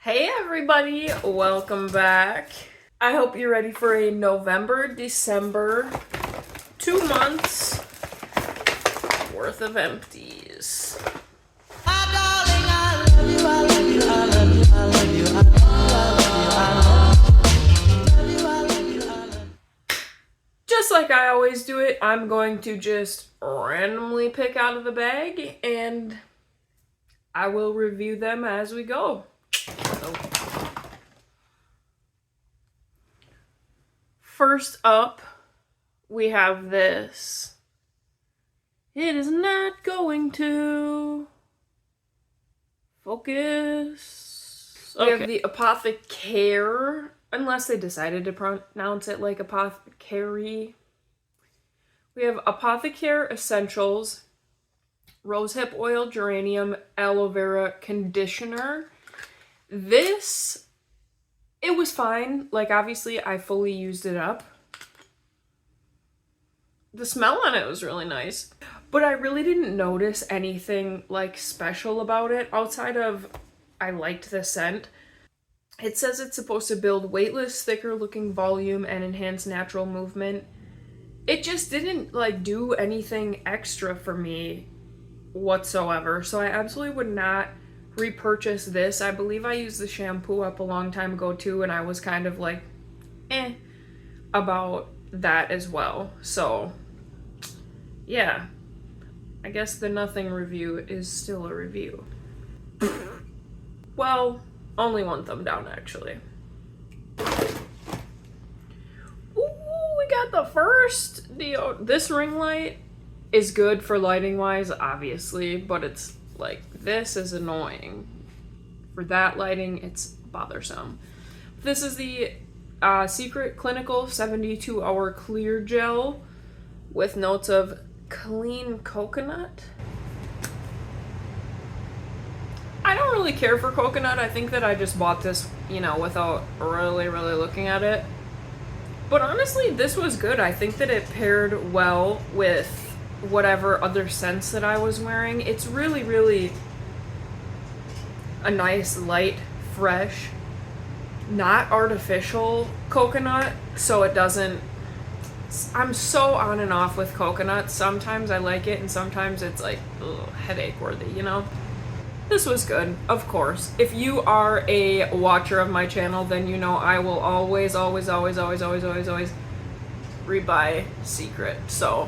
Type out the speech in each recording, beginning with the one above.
Hey everybody, welcome back. I hope you're ready for a November, December, 2 months worth of empties. Just like I always do it, I'm going to just randomly pick out of the bag and I will review them as we go. First up, we have this. It is not going to focus. Okay. We have the ApotheCARE, unless they decided to pronounce it like ApotheCARE. We have ApotheCARE Essentials, Rosehip Oil, Geranium, Aloe Vera Conditioner. This, it was fine. Like, obviously, I fully used it up. The smell on it was really nice. But I really didn't notice anything, like, special about it outside of I liked the scent. It says it's supposed to build weightless, thicker-looking volume and enhance natural movement. It just didn't, like, do anything extra for me whatsoever. So I absolutely would not repurchase this. I believe I used the shampoo up a long time ago too, and I was kind of like about that as well. So yeah, I guess the nothing review is still a review. Well, only one thumb down actually. Ooh, we got the first this ring light is good for lighting wise, obviously, but it's like, this is annoying. For that lighting, it's bothersome. This is the Secret Clinical 72-Hour Clear Gel with notes of clean coconut. I don't really care for coconut. I think that I just bought this, you know, without really looking at it. But honestly, this was good. I think that it paired well with whatever other scents that I was wearing. It's really a nice, light, fresh, not artificial coconut, so it doesn't... I'm so on and off with coconut. Sometimes I like it, and sometimes it's like, ugh, headache worthy, you know? This was good, of course. If you are a watcher of my channel, then you know I will always rebuy Secret, so...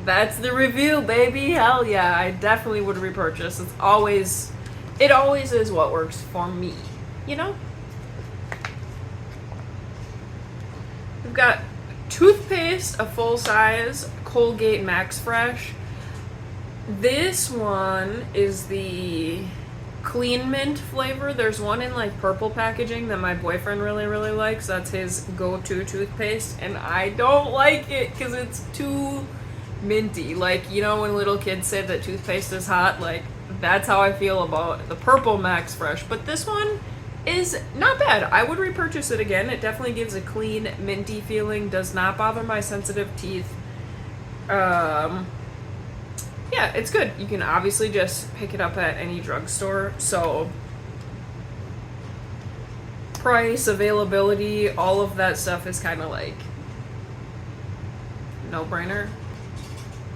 that's the review, baby. Hell yeah, I definitely would repurchase. It always is what works for me, you know? We've got toothpaste, a full size, Colgate Max Fresh. This one is the Clean Mint flavor. There's one in like purple packaging that my boyfriend really likes. That's his go-to toothpaste, and I don't like it because it's too minty. Like, you know when little kids say that toothpaste is hot? Like, that's how I feel about the purple Max Fresh. But this one is not bad. I would repurchase it again. It definitely gives a clean, minty feeling. Does not bother my sensitive teeth. Yeah, it's good. You can obviously just pick it up at any drugstore. So price, availability, all of that stuff is kind of like no-brainer.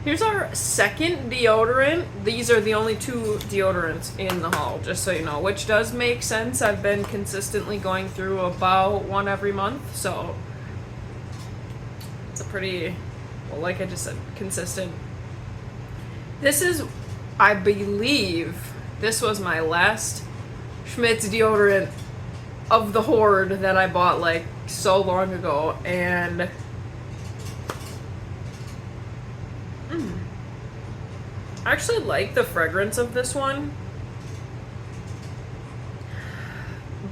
Here's our second deodorant. These are the only 2 deodorants in the haul, just so you know, which does make sense. I've been consistently going through about one every month, so it's a pretty, well, like I just said, consistent. This is, I believe, this was my last Schmidt's deodorant of the horde that I bought like so long ago, and I actually like the fragrance of this one,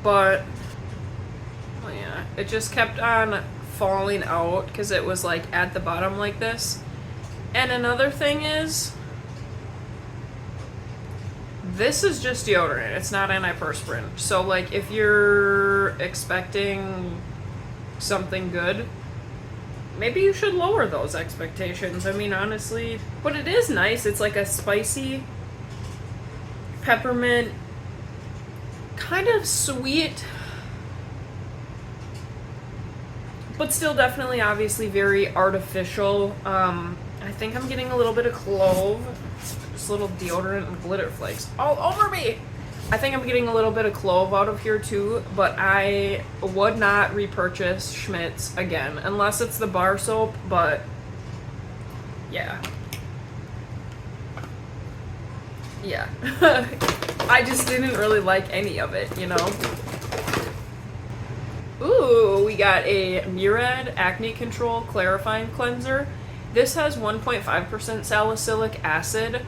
but oh yeah, it just kept on falling out because it was like at the bottom like this. And another thing is, this is just deodorant, it's not antiperspirant. So like, if you're expecting something good, maybe you should lower those expectations. I mean, honestly, but it is nice. It's like a spicy peppermint kind of sweet, but still definitely obviously very artificial. I think I'm getting a little bit of clove, just little deodorant and glitter flakes all over me. I think I'm getting a little bit of clove out of here too, but I would not repurchase Schmidt's again unless it's the bar soap, but yeah. Yeah. I just didn't really like any of it, you know? Ooh, we got a Murad Acne Control Clarifying Cleanser. This has 1.5% salicylic acid.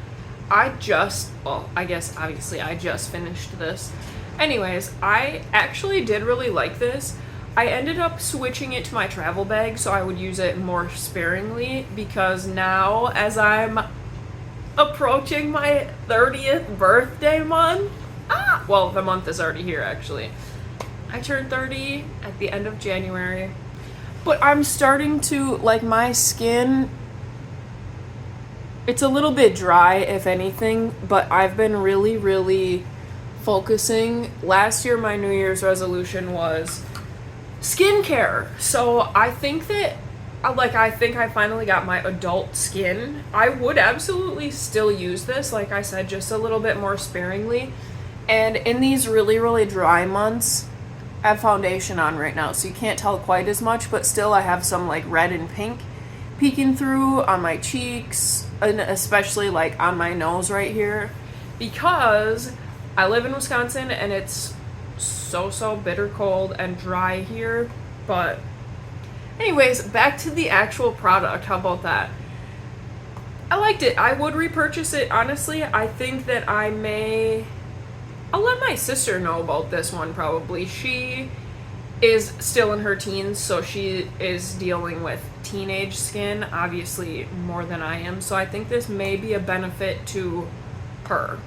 I guess obviously I just finished this. Anyways, I actually did really like this. I ended up switching it to my travel bag so I would use it more sparingly, because now as I'm approaching my 30th birthday month, well, the month is already here actually. I turned 30 at the end of January, but I'm starting to, like, my skin, it's a little bit dry if anything, but I've been really focusing. Last year my New Year's resolution was skincare, so I think that, I think I finally got my adult skin. I would absolutely still use this, like I said, just a little bit more sparingly. And in these really dry months, I have foundation on right now, so you can't tell quite as much, but still I have some like red and pink peeking through on my cheeks, and especially like on my nose right here, because I live in Wisconsin and it's so bitter cold and dry here. But anyways, back to the actual product. How about that? I liked it. I would repurchase it, honestly. I think that I'll let my sister know about this one probably. She is still in her teens, so she is dealing with teenage skin, obviously more than I am, so I think this may be a benefit to her.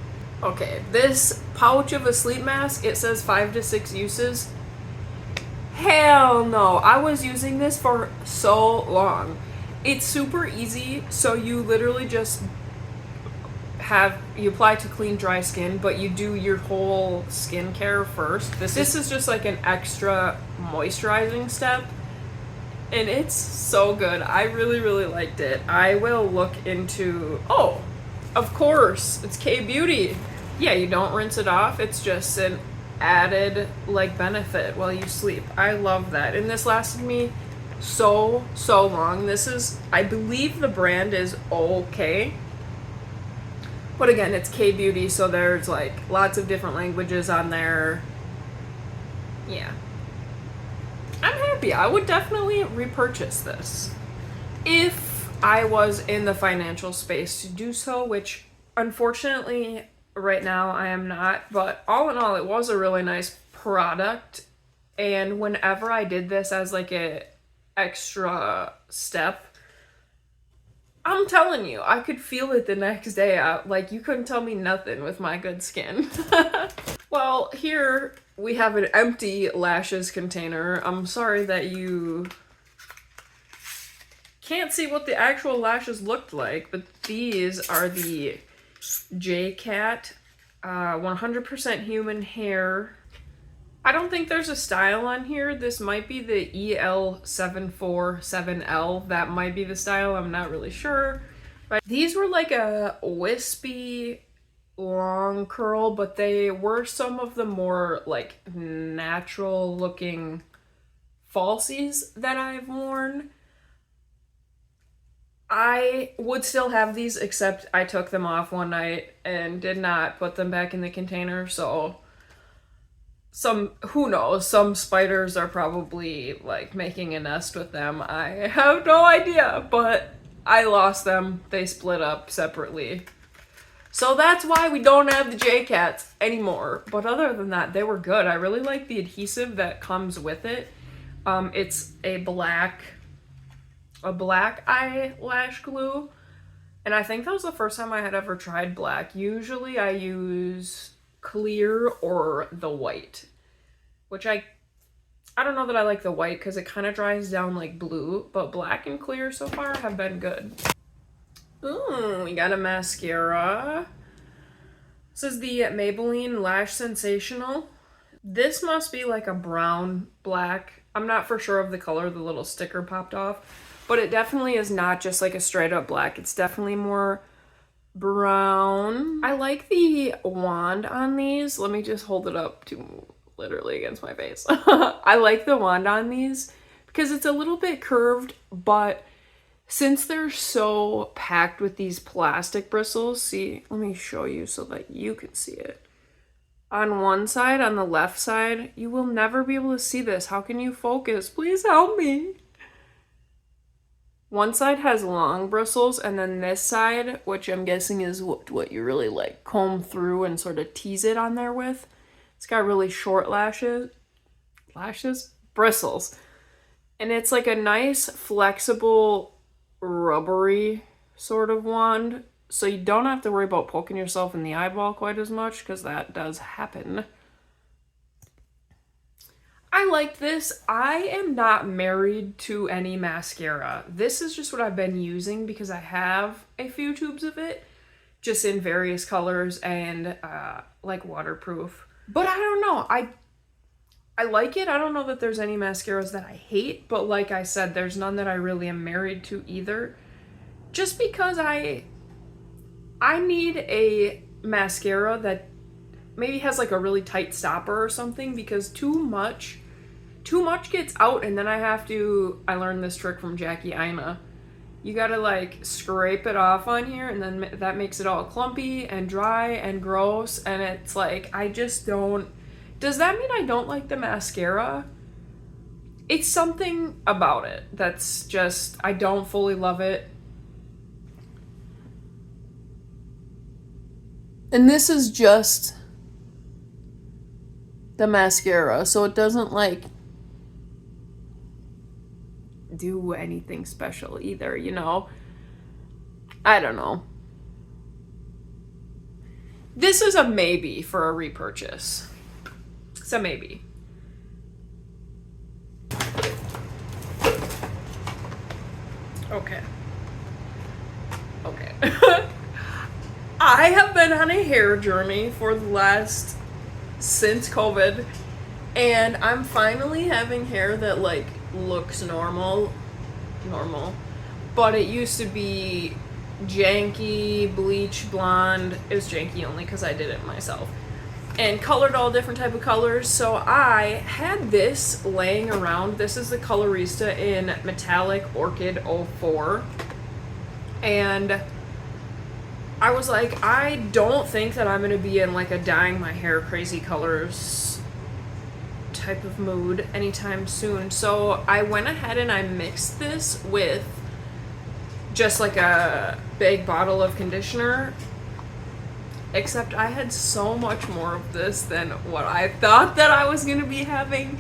Okay, this pouch of a sleep mask, it says 5 to 6 uses. Hell no, I was using this for so long. It's super easy, so you literally just you apply to clean dry skin, but you do your whole skincare first. This is just like an extra moisturizing step, and it's so good. I really liked it. I will look into, oh, of course, it's K-Beauty. Yeah, you don't rinse it off. It's just an added like benefit while you sleep. I love that, and this lasted me so long. This is, I believe the brand is OK. But again, it's K-Beauty, so there's like lots of different languages on there. Yeah. I'm happy. I would definitely repurchase this if I was in the financial space to do so, which unfortunately right now I am not. But all in all, it was a really nice product. And whenever I did this as like a extra step, I'm telling you, I could feel it the next day. Like, you couldn't tell me nothing with my good skin. Well, here we have an empty Lashes container. I'm sorry that you can't see what the actual lashes looked like, but these are the J.Cat 100% human hair. I don't think there's a style on here. This might be the EL747L. That might be the style. I'm not really sure. But these were like a wispy long curl, but they were some of the more like natural looking falsies that I've worn. I would still have these, except I took them off one night and did not put them back in the container, so who knows, some spiders are probably like making a nest with them. I have no idea, but I lost them. They split up separately. So that's why we don't have the J.Cats anymore. But other than that, they were good. I really like the adhesive that comes with it. It's a black eyelash glue. And I think that was the first time I had ever tried black. Usually I use clear or the white, which I don't know that I like the white because it kind of dries down like blue, but black and clear so far have been good. Ooh, we got a mascara. This is the Maybelline Lash Sensational. This must be like a brown black. I'm not for sure of the color, the little sticker popped off, but it definitely is not just like a straight up black. It's definitely more brown. I like the wand on these. Let me just hold it up to literally against my face. I like the wand on these because it's a little bit curved, but since they're so packed with these plastic bristles, see, let me show you so that you can see it. On one side, on the left side, you will never be able to see this. How can you focus? Please help me. One side has long bristles, and then this side, which I'm guessing is what you really like comb through and sort of tease it on there with. It's got really short bristles. And it's like a nice, flexible, rubbery sort of wand. So you don't have to worry about poking yourself in the eyeball quite as much, because that does happen. I like this. I am not married to any mascara. This is just what I've been using because I have a few tubes of it, just in various colors and like waterproof. But I don't know. I like it. I don't know that there's any mascaras that I hate, but like I said, there's none that I really am married to either. Just because I need a mascara that maybe has like a really tight stopper or something, because too much gets out, and then I learned this trick from Jackie Aina. You gotta like scrape it off on here, and then that makes it all clumpy and dry and gross, and it's like, I just don't. Does that mean I don't like the mascara? It's something about it that's just, I don't fully love it. And this is just the mascara, so it doesn't like do anything special either, you know? I don't know. This is a maybe for a repurchase. It's a maybe. Okay. I have been on a hair journey since COVID, and I'm finally having hair that like looks normal, but it used to be janky, bleach blonde. It was janky only because I did it myself, and colored all different type of colors. So I had this laying around. This is the Colorista in Metallic Orchid 04, and I was like, I don't think that I'm going to be in like a dyeing my hair crazy colors type of mood anytime soon. So I went ahead and I mixed this with just like a big bottle of conditioner. Except I had so much more of this than what I thought that I was going to be having.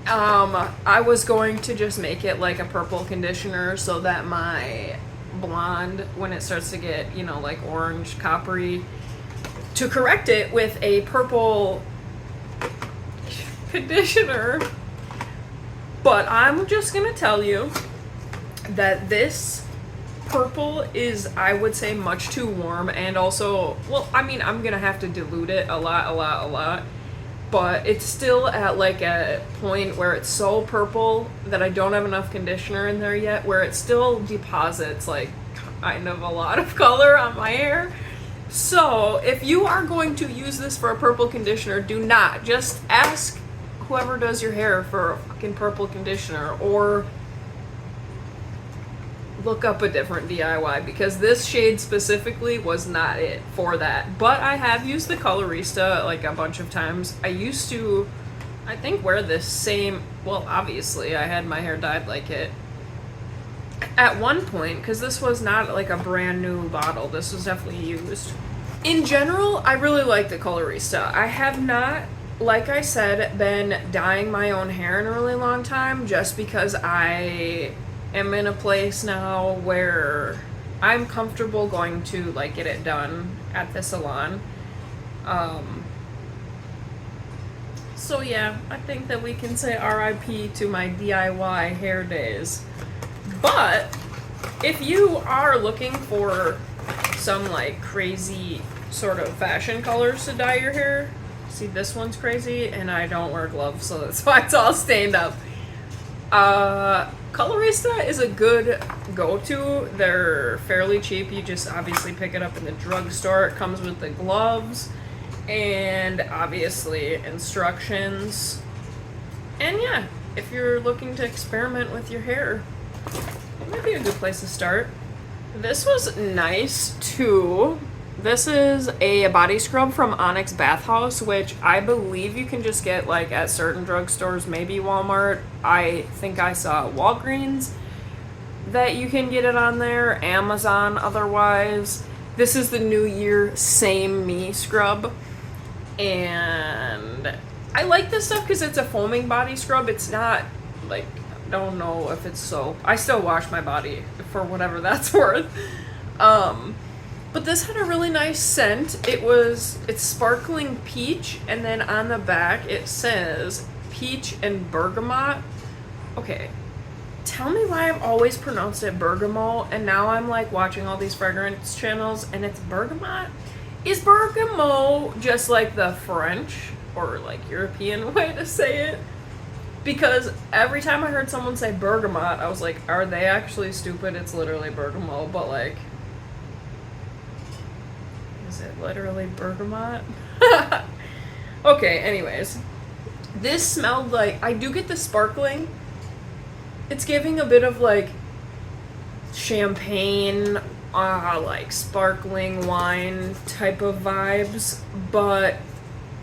I was going to just make it like a purple conditioner so that my blonde, when it starts to get, you know, like orange coppery, to correct it with a purple conditioner. But I'm just gonna tell you that this purple is, I would say, much too warm, and also, well, I mean, I'm gonna have to dilute it a lot, but it's still at like a point where it's so purple that I don't have enough conditioner in there yet, where it still deposits like kind of a lot of color on my hair. So if you are going to use this for a purple conditioner, do not just ask whoever does your hair for a fucking purple conditioner, or look up a different DIY, because this shade specifically was not it for that. But I have used the Colorista like a bunch of times. I used to, I think, wear this same, well, obviously I had my hair dyed like it at one point, because this was not like a brand new bottle. This was definitely used. In general, I really like the Colorista. I have not, like I said, been dyeing my own hair in a really long time, just because I am in a place now where I'm comfortable going to like get it done at the salon. So yeah, I think that we can say RIP to my DIY hair days. But if you are looking for some like crazy sort of fashion colors to dye your hair, See, this one's crazy, and I don't wear gloves, so that's why it's all stained up. Colorista is a good go-to. They're fairly cheap. You just obviously pick it up in the drugstore. It comes with the gloves and obviously instructions. And yeah, if you're looking to experiment with your hair, it might be a good place to start. This was nice too. This is a body scrub from Onyx Bathhouse, which I believe you can just get like at certain drugstores, maybe Walmart. I think I saw Walgreens that you can get it on there, Amazon otherwise. This is the New Year Same Me scrub. And I like this stuff because it's a foaming body scrub. It's not like, I don't know if it's soap. I still wash my body for whatever that's worth. But this had a really nice scent. It's sparkling peach, and then on the back it says peach and bergamot. Okay, tell me why I've always pronounced it bergamot, and now I'm like watching all these fragrance channels and it's bergamot. Is bergamot just like the French or like European way to say it? Because every time I heard someone say bergamot, I was like, are they actually stupid? It's literally bergamot, but like, is it literally bergamot? Okay, anyways. This smelled like, I do get the sparkling. It's giving a bit of like champagne, like sparkling wine type of vibes, but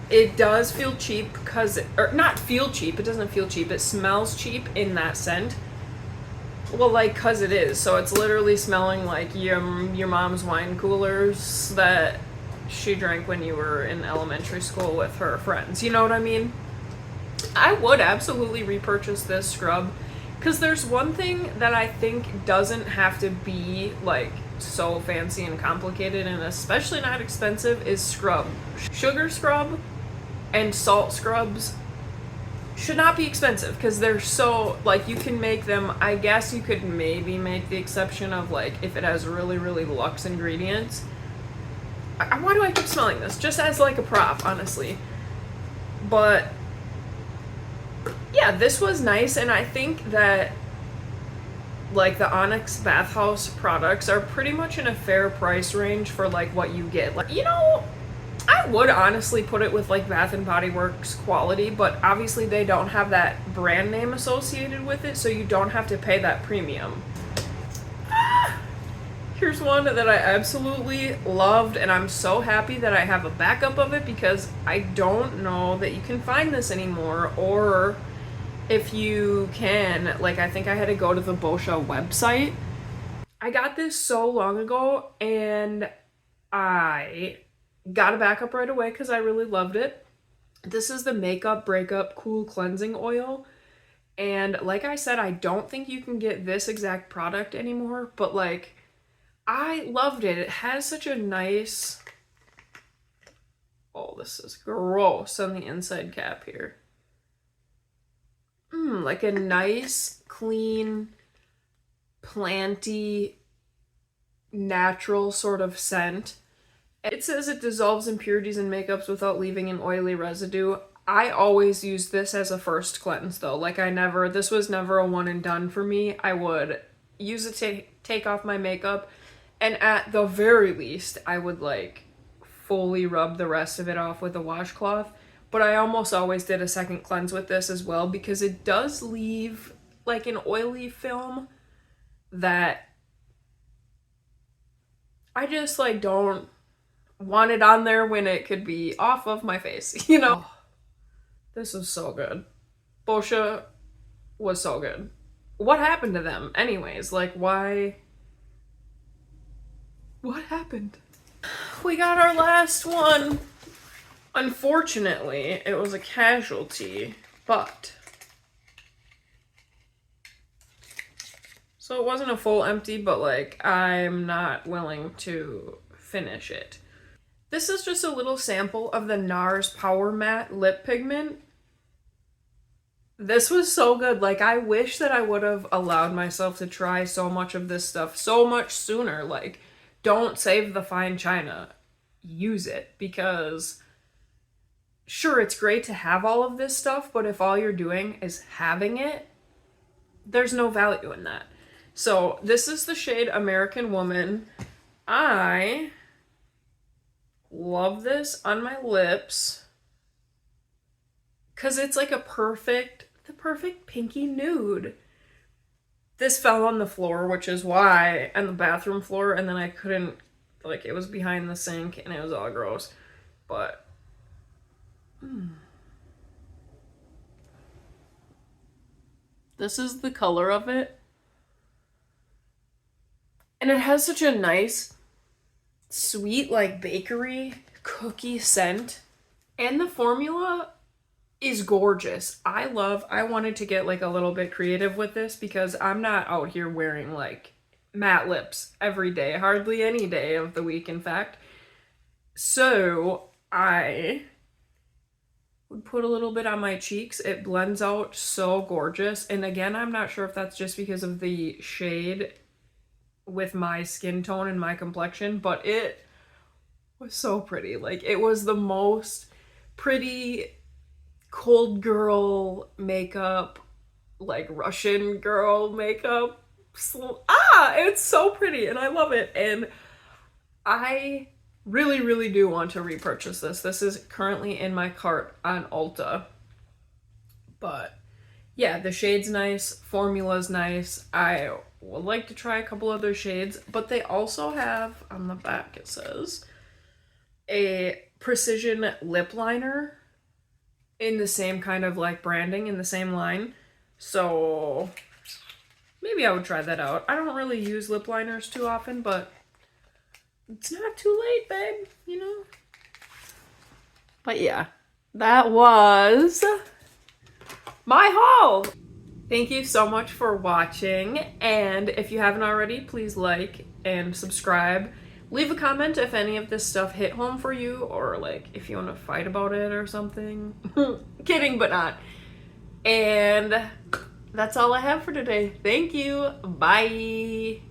it does feel cheap because, or not feel cheap, it doesn't feel cheap, it smells cheap in that scent. Well, like, cause it is. So it's literally smelling like your mom's wine coolers that she drank when you were in elementary school with her friends. You know what I mean? I would absolutely repurchase this scrub because there's one thing that I think doesn't have to be like so fancy and complicated, and especially not expensive, is scrub. Sugar scrub and salt scrubs should not be expensive because they're so, like, you can make them, I guess you could maybe make the exception of like if it has really, really luxe ingredients. Why do I keep smelling this? Just as like a prop, honestly. But yeah, this was nice, and I think that like the Onyx Bathhouse products are pretty much in a fair price range for like what you get. Like, you know, I would honestly put it with like Bath and Body Works quality, but obviously they don't have that brand name associated with it, so you don't have to pay that premium. Here's one that I absolutely loved, and I'm so happy that I have a backup of it because I don't know that you can find this anymore, or if you can, like, I think I had to go to the Boscia website. I got this so long ago, and I got a backup right away because I really loved it. This is the Makeup Breakup Cool Cleansing Oil, and like I said, I don't think you can get this exact product anymore, but like, I loved it. It has such a nice, oh, this is gross on the inside cap here. Like a nice, clean, planty, natural sort of scent. It says it dissolves impurities in makeups without leaving an oily residue. I always use this as a first cleanse though. Like this was never a one and done for me. I would use it to take off my makeup, and at the very least, I would like fully rub the rest of it off with a washcloth. But I almost always did a second cleanse with this as well because it does leave like an oily film that I just like don't want it on there when it could be off of my face, you know? Oh, this was so good. Boscia was so good. What happened to them anyways? Like, why? What happened? We got our last one. Unfortunately, it was a casualty, but so it wasn't a full empty, but like I'm not willing to finish it. This is just a little sample of the NARS Powermatte lip pigment. This was so good. Like, I wish that I would have allowed myself to try so much of this stuff so much sooner. Like, don't save the fine china. Use it, because sure, it's great to have all of this stuff, but if all you're doing is having it, there's no value in that. So this is the shade American Woman. I love this on my lips because it's like the perfect pinky nude. This fell on the floor, which is why, on the bathroom floor, and then I couldn't, like, it was behind the sink and it was all gross. But this is the color of it. And it has such a nice, sweet, like, bakery cookie scent. And the formula is gorgeous. I wanted to get, like, a little bit creative with this because I'm not out here wearing, like, matte lips every day. Hardly any day of the week, in fact. So I would put a little bit on my cheeks. It blends out so gorgeous. And again, I'm not sure if that's just because of the shade with my skin tone and my complexion, but it was so pretty. Like, it was the most pretty cold girl makeup, like Russian girl makeup. It's so pretty and I love it. And I really, really do want to repurchase this. This is currently in my cart on Ulta. But yeah, the shade's nice, formula's nice. I would like to try a couple other shades, but they also have, on the back it says, a precision lip liner in the same kind of like branding, in the same line. So maybe I would try that out. I don't really use lip liners too often, but it's not too late, babe, you know? But yeah, that was my haul. Thank you so much for watching, and if you haven't already, please like and subscribe. Leave a comment if any of this stuff hit home for you, or like if you want to fight about it or something. Kidding, but not. And that's all I have for today. Thank you. Bye.